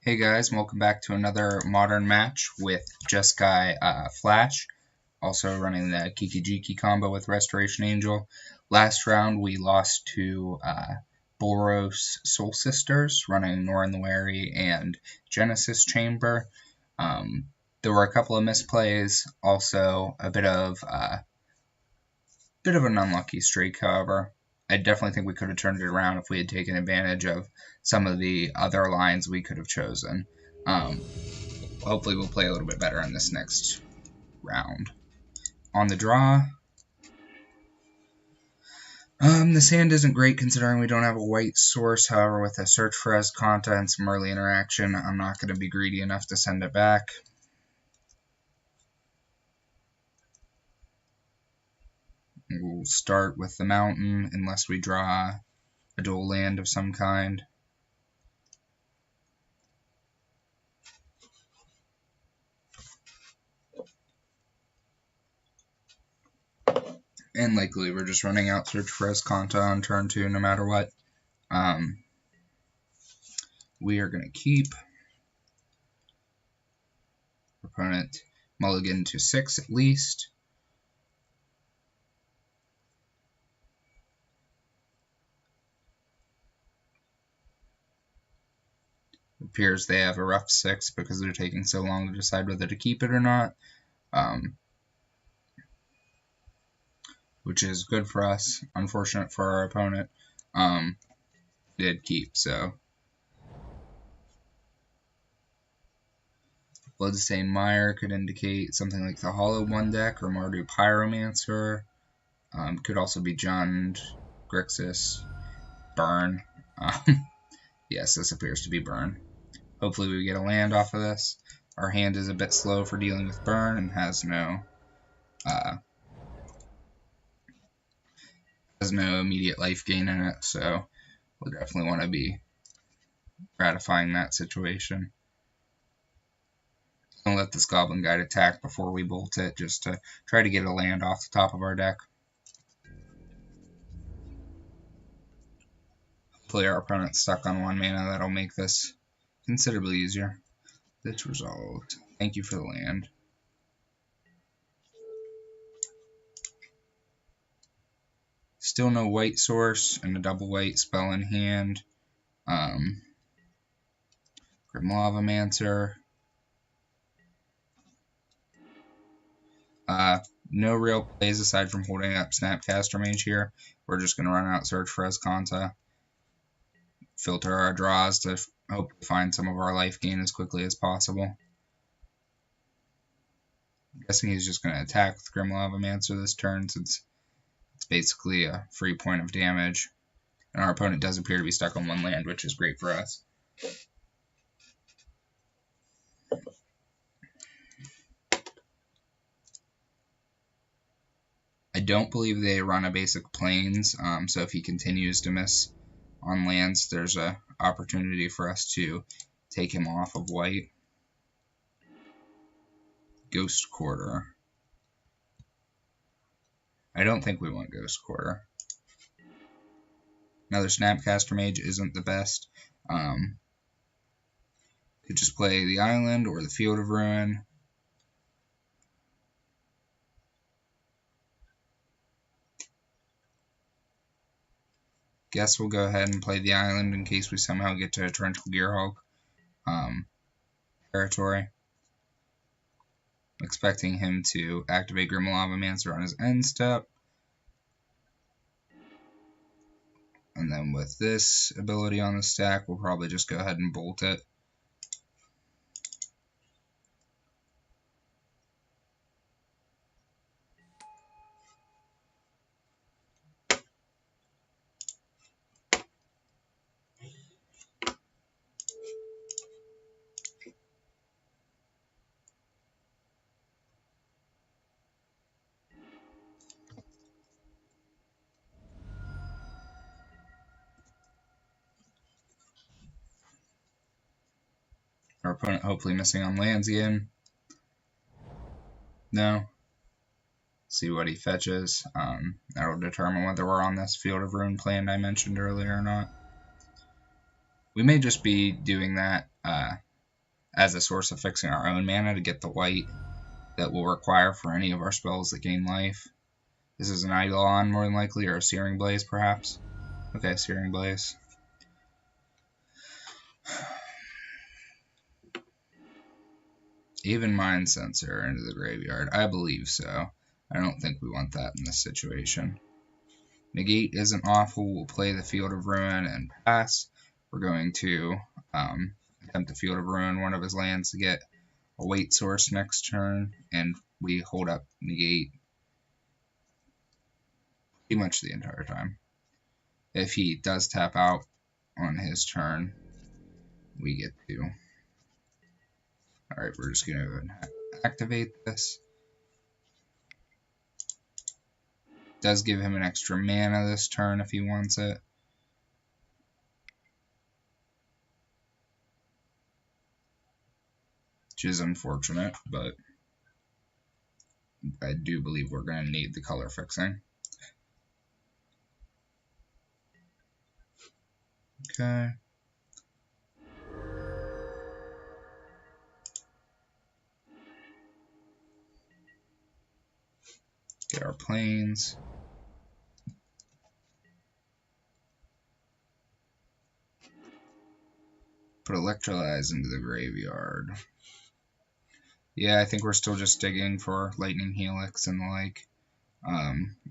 Hey guys, welcome back to another modern match with Jeskai Flash, also running the Kiki combo with Restoration Angel. Last round we lost to Boros Soul Sisters, running Norin the Wary and Genesis Chamber. There were a couple of misplays, also a bit of an unlucky streak, however. I definitely think we could have turned it around if we had taken advantage of some of the other lines we could have chosen. Hopefully we'll play a little bit better in this next round. On the draw, this hand isn't great considering we don't have a white source. However, with a search for Esconta and some early interaction, I'm not going to be greedy enough to send it back. We'll start with the mountain unless we draw a dual land of some kind. And likely we're just running out search for Esconta on turn 2 no matter what. We are going to keep. Opponent mulligan to 6 at least. It appears they have a rough 6 because they're taking so long to decide whether to keep it or not. Which is good for us, unfortunate for our opponent. Did keep, so. Bloodstained Mire could indicate something like the Hollow One deck, or Mardu Pyromancer. Could also be Jund, Grixis, Burn. Yes, this appears to be Burn. Hopefully we get a land off of this. Our hand is a bit slow for dealing with Burn and has no immediate life gain in it, so we'll definitely want to be gratifying that situation. I'll let this Goblin Guide attack before we bolt it, just to try to get a land off the top of our deck. Hopefully our opponent's stuck on 1 mana. That'll make this considerably easier. That's resolved. Thank you for the land. Still no white source and a double white spell in hand. Grim Lavamancer. No real plays aside from holding up Snapcaster Mage here. We're just going to run out search for Esconta. Filter our draws to hope to find some of our life gain as quickly as possible. I'm guessing he's just going to attack with Grim Lavamancer this turn since it's basically a free point of damage. And our opponent does appear to be stuck on 1 land, which is great for us. I don't believe they run a basic plains, so if he continues to miss on lands, there's an opportunity for us to take him off of white. Ghost Quarter. I don't think we want Ghost Quarter. Another Snapcaster Mage isn't the best. Could just play the Island or the Field of Ruin. Guess we'll go ahead and play the Island in case we somehow get to a Torrential Gearhulk territory. Expecting him to activate Grim Lavamancer on his end step. And then with this ability on the stack, we'll probably just go ahead and bolt it. Our opponent hopefully missing on lands again. No. See what he fetches. That'll determine whether we're on this Field of Ruin plan I mentioned earlier or not. We may just be doing that as a source of fixing our own mana to get the white that we'll require for any of our spells that gain life. This is an Eidolon more than likely, or a Searing Blaze perhaps. Okay, Searing Blaze. Even Mind Sensor into the graveyard. I believe so. I don't think we want that in this situation. Negate isn't awful. We'll play the Field of Ruin and pass. We're going to attempt the Field of Ruin, one of his lands, to get a weight source next turn, and we hold up Negate pretty much the entire time. If he does tap out on his turn, we get to. Alright, we're just going to activate this. Does give him an extra mana this turn if he wants it. Which is unfortunate, but I do believe we're going to need the color fixing. Okay. Get our planes. Put Electrolyze into the graveyard. Yeah, I think we're still just digging for Lightning Helix and the like.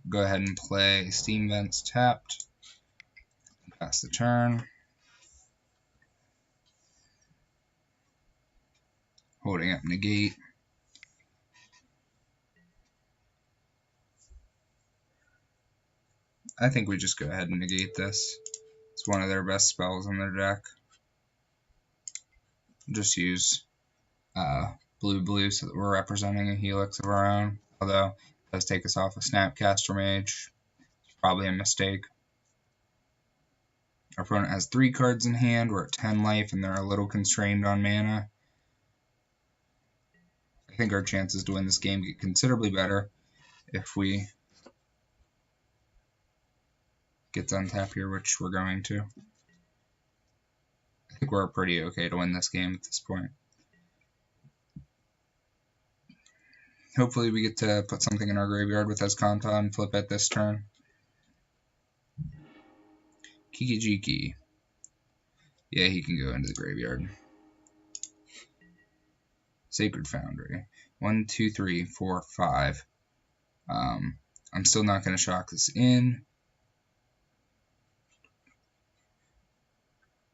Go ahead and play Steam Vents tapped. Pass the turn. Holding up Negate. I think we just go ahead and negate this. It's one of their best spells in their deck. Just use blue so that we're representing a Helix of our own. Although it does take us off a Snapcaster Mage. It's probably a mistake. Our opponent has 3 cards in hand. We're at 10 life and they're a little constrained on mana. I think our chances to win this game get considerably better if we get to untap here, which we're going to. I think we're pretty okay to win this game at this point. Hopefully we get to put something in our graveyard with Escanta and flip it this turn. Kiki. Yeah, he can go into the graveyard. Sacred Foundry. 1, 2, 3, 4, 5. I'm still not going to shock this in.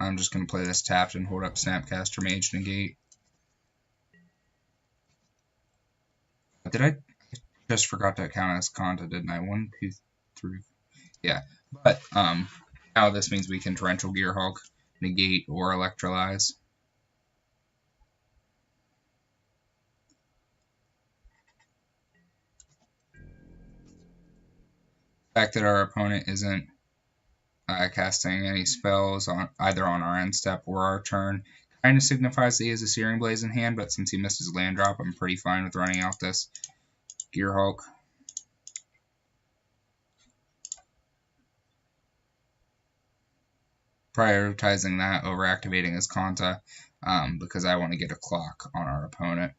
I'm just going to play this tapped and hold up Snapcaster Mage Negate. Did I just forgot to count as Kanta, didn't I? 1, 2, 3. Yeah. But now this means we can Torrential Gearhulk, negate, or Electrolyze. The fact that our opponent isn't casting any spells on either on our end step or our turn kind of signifies that he has a Searing Blaze in hand, but since he missed his land drop, I'm pretty fine with running out this Gearhulk. Prioritizing that over activating his Kanta because I want to get a clock on our opponent.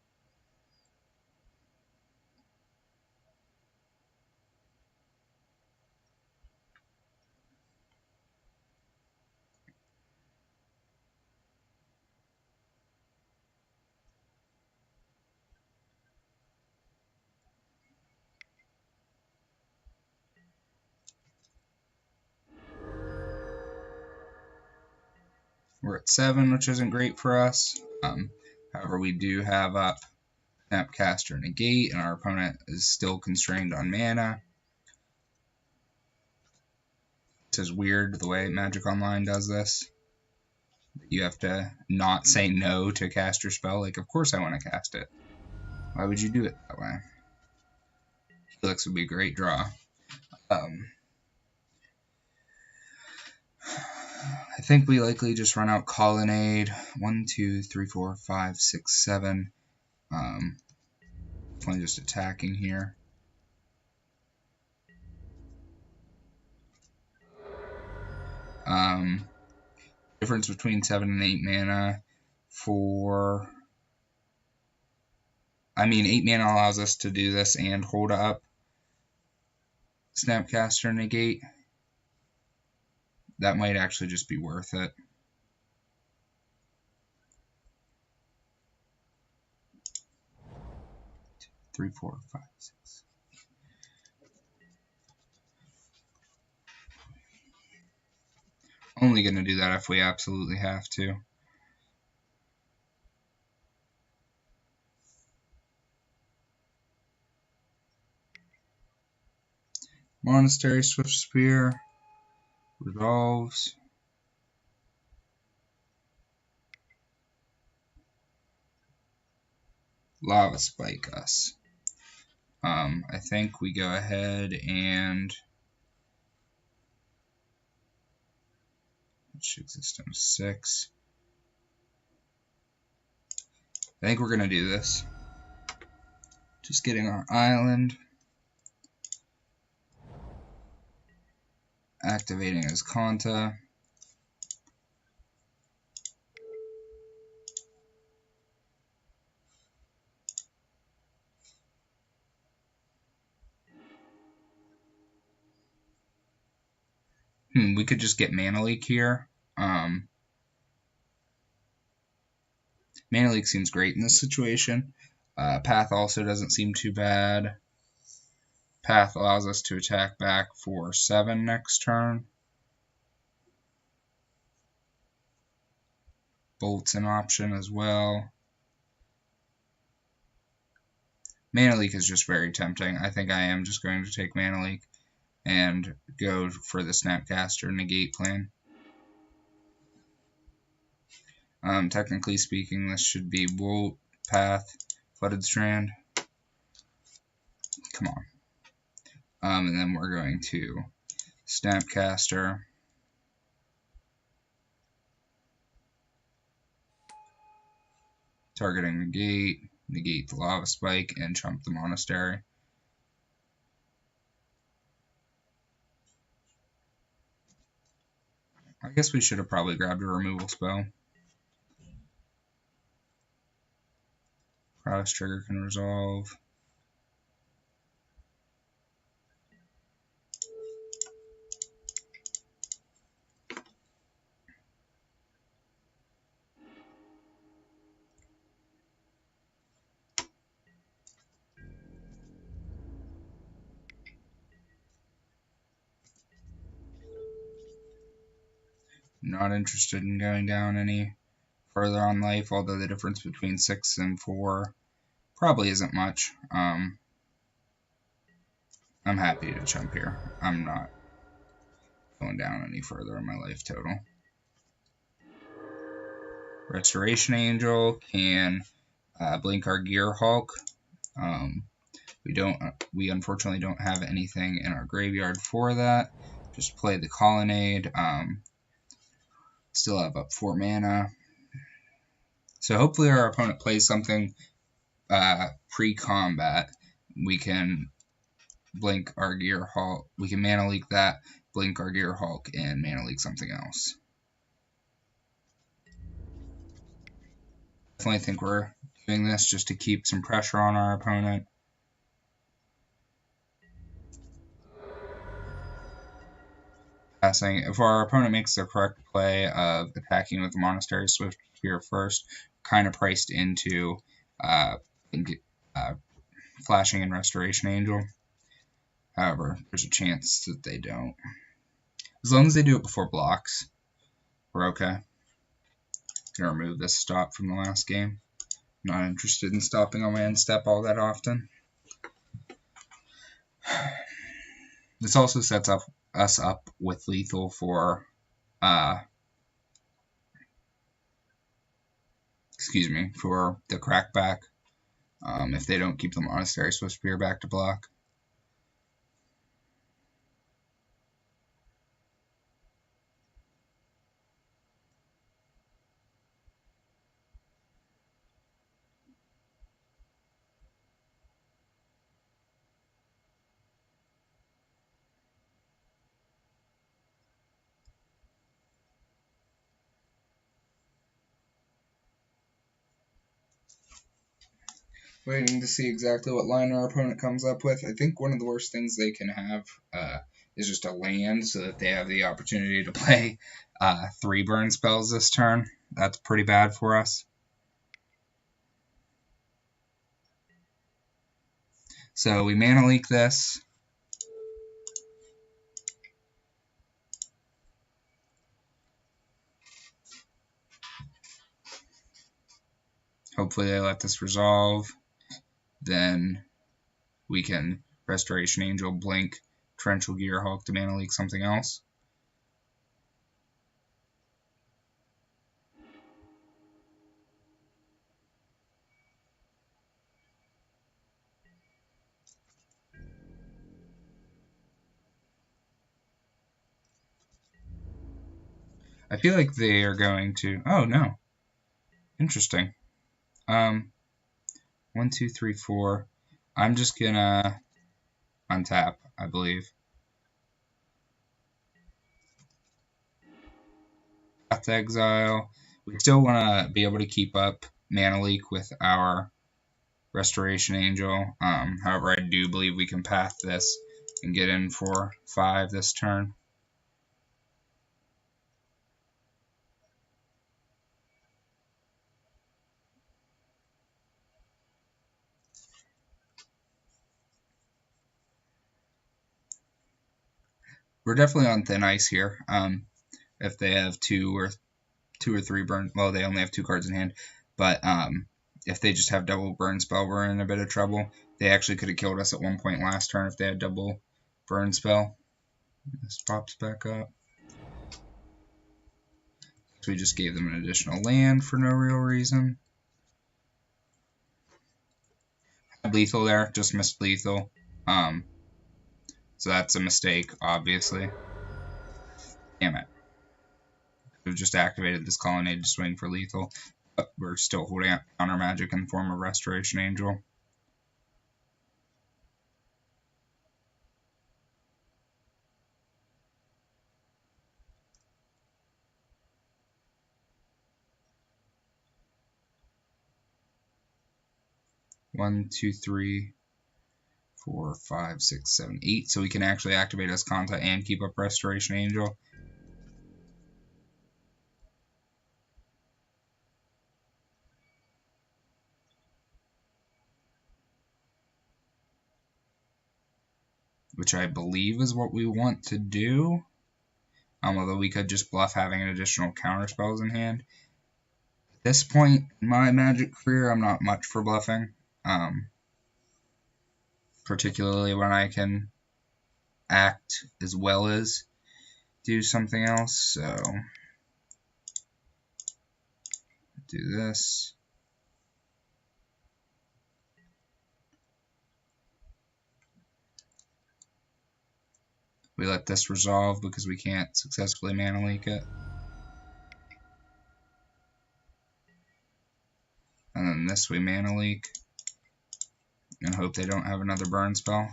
We're at 7, which isn't great for us. However, we do have up Snapcaster Negate, and our opponent is still constrained on mana. This is weird the way Magic Online does this. You have to not say no to cast your spell. Like, of course I want to cast it. Why would you do it that way? Helix would be a great draw. I think we likely just run out Colonnade. 1, 2, 3, 4, 5, 6, 7. Definitely just attacking here. Difference between 7 and 8 mana for 8 mana allows us to do this and hold up Snapcaster Negate. That might actually just be worth it. Three, 4, 5, 6. Only going to do that if we absolutely have to. Monastery, Swift Spear, resolves. Lava Spike us. I think we go ahead and System 6. I think we're going to do this. Just getting our island. Activating as Kanta. We could just get Mana Leak here. Mana Leak seems great in this situation. Path also doesn't seem too bad. Path allows us to attack back for 7 next turn. Bolt's an option as well. Mana Leak is just very tempting. I think I am just going to take Mana Leak and go for the Snapcaster Negate plan. Technically speaking, this should be Bolt, Path, Flooded Strand. Come on. And then we're going to Snapcaster. Targeting Negate, negate the Lava Spike, and chump the Monastery. I guess we should have probably grabbed a removal spell. Prowess Trigger can resolve. Not interested in going down any further on life, although the difference between 6 and 4 probably isn't much. I'm happy to jump here. I'm not going down any further in my life total. Restoration Angel can blink our Gear Hulk. We unfortunately don't have anything in our graveyard for that. Just play the Colonnade. Still have up 4 mana. So hopefully our opponent plays something pre-combat. We can blink our Gear Hulk. We can Mana Leak that, blink our Gear Hulk, and Mana Leak something else. Definitely think we're doing this just to keep some pressure on our opponent. Passing. If our opponent makes the correct play of attacking with the Monastery Swift Spear first, kind of priced into flashing and Restoration Angel. However, there's a chance that they don't. As long as they do it before blocks, we're okay. Gonna remove this stop from the last game. Not interested in stopping on my end step all that often. This also sets us up with lethal for for the crackback if they don't keep the Monastery Swift Spear back to block. Waiting to see exactly what line our opponent comes up with. I think one of the worst things they can have is just a land so that they have the opportunity to play 3 burn spells this turn. That's pretty bad for us. So we mana leak this. Hopefully they let this resolve. Then we can Restoration Angel, Blink, Torrential Gearhulk to mana leak something else. I feel like they are going to... Oh, no. Interesting. 1, 2, 3, 4. I'm just gonna untap, I believe. Path to Exile. We still want to be able to keep up Mana Leak with our Restoration Angel. However, I do believe we can path this and get in for 5 this turn. We're definitely on thin ice here. If they have 2 or 3 burn, well, they only have 2 cards in hand, but if they just have double burn spell, we're in a bit of trouble. They actually could have killed us at one point last turn if they had double burn spell. This pops back up. So we just gave them an additional land for no real reason. Had lethal there, just missed lethal. So that's a mistake, obviously. Damn it. We've just activated this colonnade to swing for lethal, but we're still holding out counter magic in the form of Restoration Angel. One, two, three, 4, 5, 6, 7, 8. So we can actually activate as Kanta and keep up Restoration Angel. Which I believe is what we want to do. Although we could just bluff having an additional counter spells in hand. At this point in my Magic career, I'm not much for bluffing. Particularly when I can act as well as do something else. So do this. We let this resolve because we can't successfully mana leak it. And then this we mana leak. And hope they don't have another burn spell.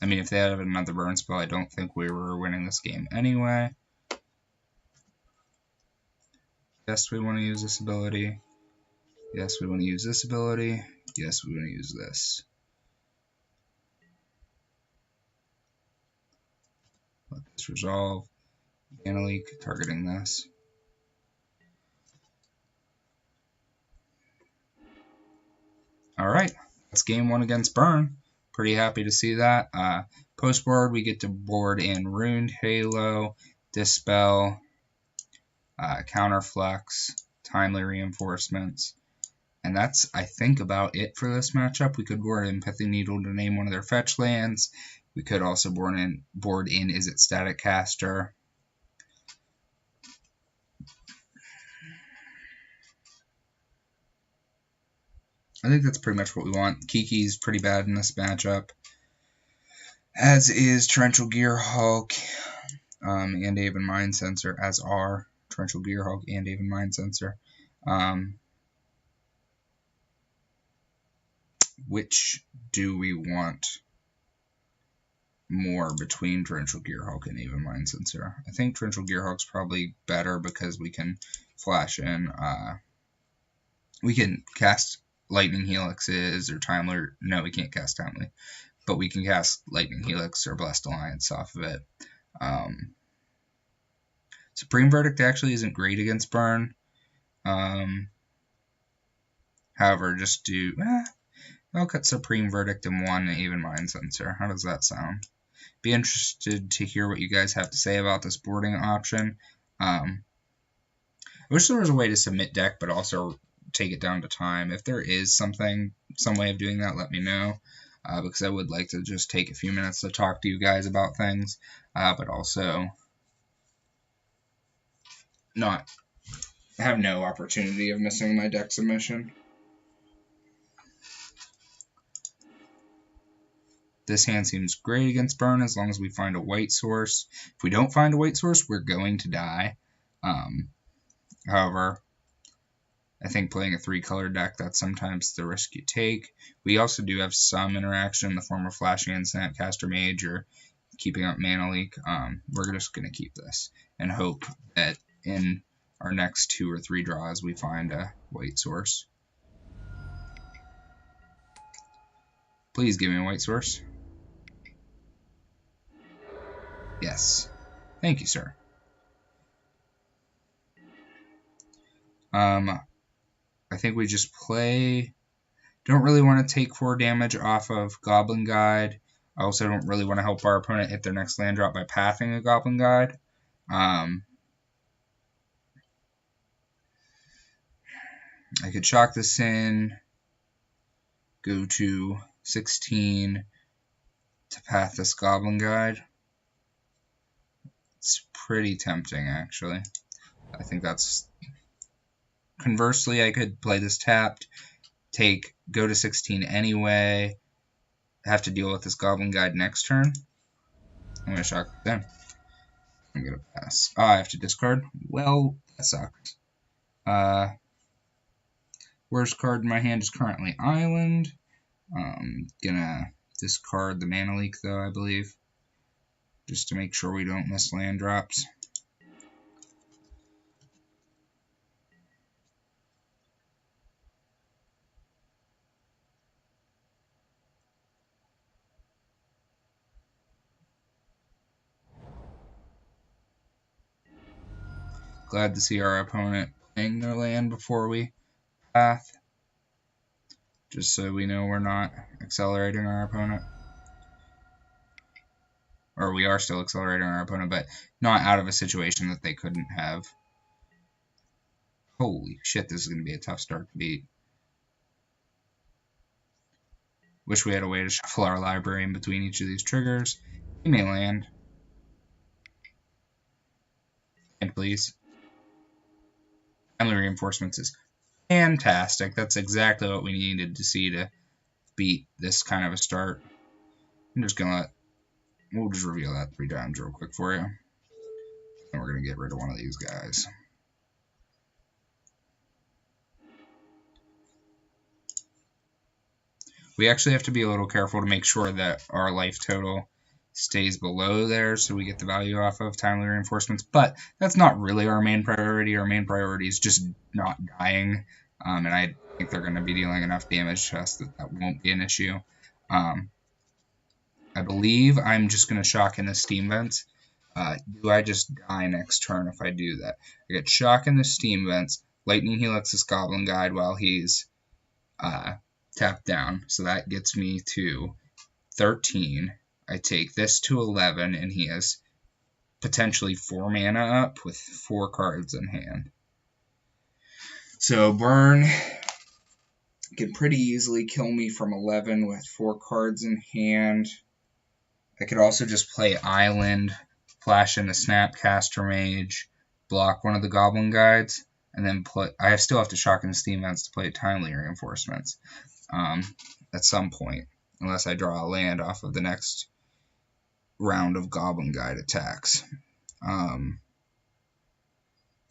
I mean, if they had another burn spell, I don't think we were winning this game anyway. Yes, we want to use this ability. Yes, we want to use this ability. Yes, we want to use this. Let this resolve. Mana leak, targeting this. Alright, that's game 1 against Burn. Pretty happy to see that. Post board, we get to board in Ruined Halo, Dispel, Counterflux, Timely Reinforcements. And that's, I think, about it for this matchup. We could board in Pithing Needle to name one of their fetch lands. We could also board in Is It Static Caster. I think that's pretty much what we want. Kiki's pretty bad in this matchup, as is Torrential Gearhulk and Aven Mind Sensor, as are Torrential Gearhulk and Aven Mind Sensor. Which do we want? more between Torrential Gearhulk and Even Mind Sensor. I think Torrential Gearhulk's probably better because we can flash in, we can cast Lightning Helixes or Timely. No, we can't cast Timely, but we can cast Lightning Helix or Blessed Alliance off of it. Supreme Verdict actually isn't great against Burn. However, just do... I'll cut Supreme Verdict in 1 and Even Mind Sensor. How does that sound? Be interested to hear what you guys have to say about this boarding option. I wish there was a way to submit deck, but also take it down to time. If there is some way of doing that, let me know. Because I would like to just take a few minutes to talk to you guys about things, but also not have no opportunity of missing my deck submission. This hand seems great against Burn as long as we find a white source. If we don't find a white source, we're going to die. However, I think playing a 3-color deck, that's sometimes the risk you take. We also do have some interaction in the form of flashing in Snapcaster Mage or keeping up Mana Leak. We're just going to keep this and hope that in our next 2 or 3 draws we find a white source. Please give me a white source. Yes. Thank you, sir. I think we just play... Don't really want to take 4 damage off of Goblin Guide. I also don't really want to help our opponent hit their next land drop by pathing a Goblin Guide. I could shock this in, go to 16 to path this Goblin Guide. It's pretty tempting, actually. I think that's... Conversely, I could play this tapped, go to 16 anyway, have to deal with this Goblin Guide next turn. I'm going to shock them. I'm going to pass. Oh, I have to discard? Well, that sucks. Worst card in my hand is currently Island. Gonna discard the Mana Leak, though, I believe, just to make sure we don't miss land drops. Glad to see our opponent playing their land before we path, just so we know we're not accelerating our opponent. Or we are still accelerating our opponent, but not out of a situation that they couldn't have. Holy shit, this is going to be a tough start to beat. Wish we had a way to shuffle our library in between each of these triggers. Give me a land. And please. Timely Reinforcements is fantastic. That's exactly what we needed to see to beat this kind of a start. I'm just going to we'll just reveal that 3 times real quick for you. And we're going to get rid of one of these guys. We actually have to be a little careful to make sure that our life total stays below there so we get the value off of Timely Reinforcements, but that's not really our main priority. Our main priority is just not dying, and I think they're going to be dealing enough damage to us that that won't be an issue. I believe I'm just going to shock in the Steam Vents. Do I just die next turn if I do that? I get shock in the Steam Vents, Lightning Helix this Goblin Guide while he's tapped down, so that gets me to 13. I take this to 11, and he has potentially 4 mana up with 4 cards in hand. So Burn can pretty easily kill me from 11 with 4 cards in hand. I could also just play Island, flash in the Snapcaster Mage, block one of the Goblin Guides, and then I still have to shock in the Steam Vents to play Timely Reinforcements at some point, unless I draw a land off of the next round of Goblin Guide attacks. I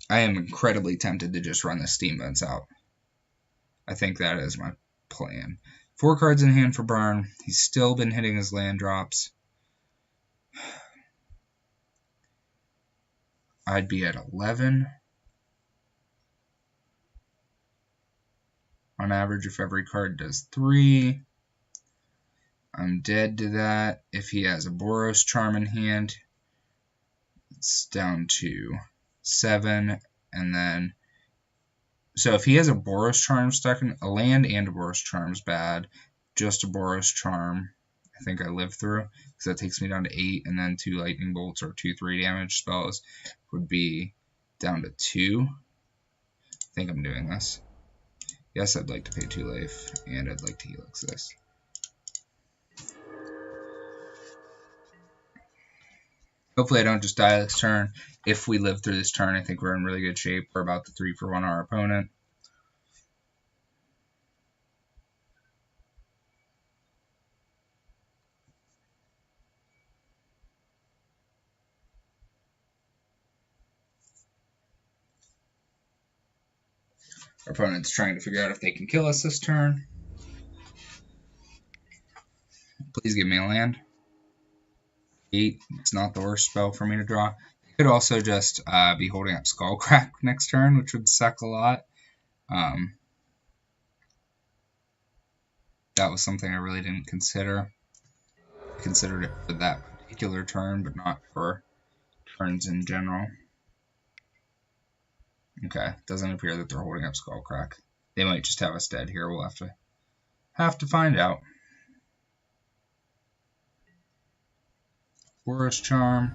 am incredibly tempted to just run the Steam Vents out. I think that is my plan. 4 cards in hand for Burn. He's still been hitting his land drops. I'd be at 11 on average if every card does 3. I'm dead to that. If he has a Boros Charm in hand, it's down to 7, and then so if he has a Boros Charm stuck in a land and a Boros Charm's bad, just a Boros Charm I think I live through, because that takes me down to 8, and then 2 Lightning Bolts or 2/3 damage spells would be down to 2. I think I'm doing this. Yes, I'd like to pay 2 life, and I'd like to Helix this. Hopefully I don't just die this turn. If we live through this turn, I think we're in really good shape. We're about to 3-for-1 our opponent. Our opponent's trying to figure out if they can kill us this turn. Please give me a land. 8. It's not the worst spell for me to draw. Could also just be holding up Skullcrack next turn, which would suck a lot. That was something I really didn't consider. I considered it for that particular turn, but not for turns in general. Okay, doesn't appear that they're holding up Skullcrack. They might just have us dead here. We'll have to find out. Boros Charm.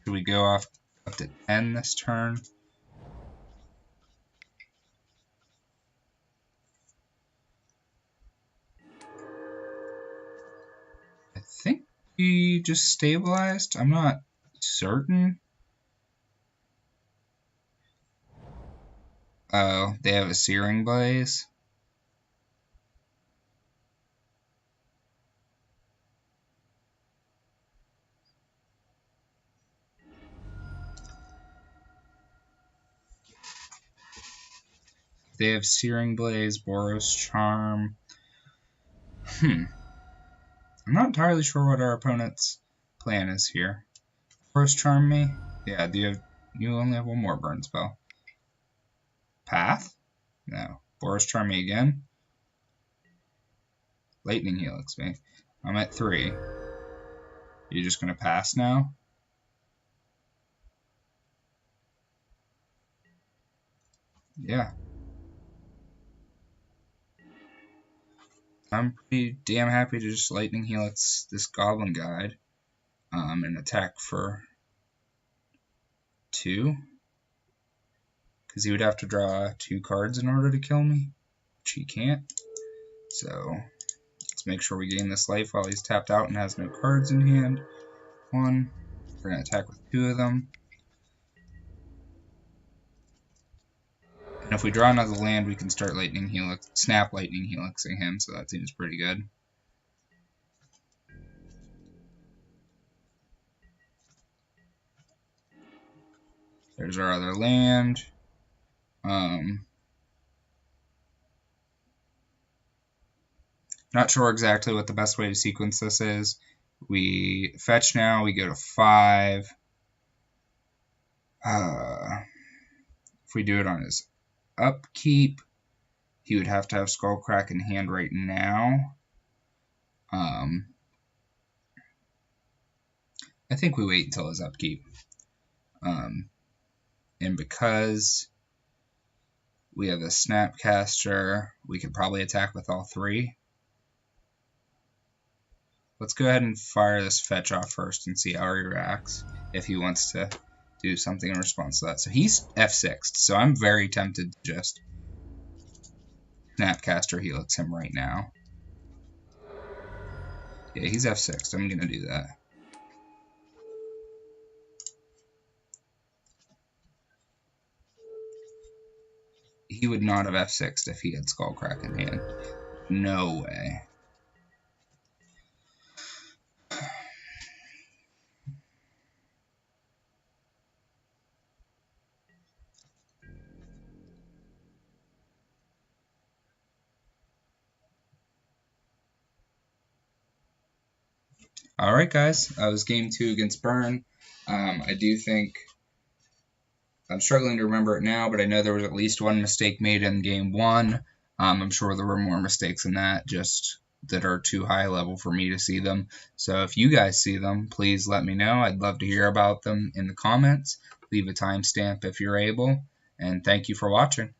Should we go off up to 10 this turn? I think we just stabilized. I'm not certain. Oh, they have a Searing Blaze. They have Searing Blaze, Boros Charm. I'm not entirely sure what our opponent's plan is here. Boros Charm me? Yeah, you only have one more burn spell. Path? No. Boros Charm me again? Lightning Helix me. I'm at 3. You're just gonna pass now? Yeah. I'm pretty damn happy to just Lightning Helix this Goblin Guide and attack for 2. Because he would have to draw 2 cards in order to kill me, which he can't. So let's make sure we gain this life while he's tapped out and has no cards in hand. 1. We're going to attack with 2 of them. And if we draw another land, we can start snap Lightning Helixing him, so that seems pretty good. There's our other land. Not sure exactly what the best way to sequence this is. We fetch now, we go to 5. If we do it on his upkeep, he would have to have Skullcrack in hand right now. I think we wait until his upkeep. And because we have a Snapcaster, we could probably attack with all 3. Let's go ahead and fire this fetch off first and see how he reacts, if he wants to do something in response to that. So he's F6'd, so I'm very tempted to just Snapcaster Helix him right now. Yeah, he's F6'd. I'm going to do that. He would not have F6'd if he had Skullcrack in hand. No way. Alright guys, that was game 2 against Burn. I do think, I'm struggling to remember it now, but I know there was at least one mistake made in game 1. I'm sure there were more mistakes than that, just that are too high level for me to see them. So if you guys see them, please let me know. I'd love to hear about them in the comments. Leave a timestamp if you're able. And thank you for watching.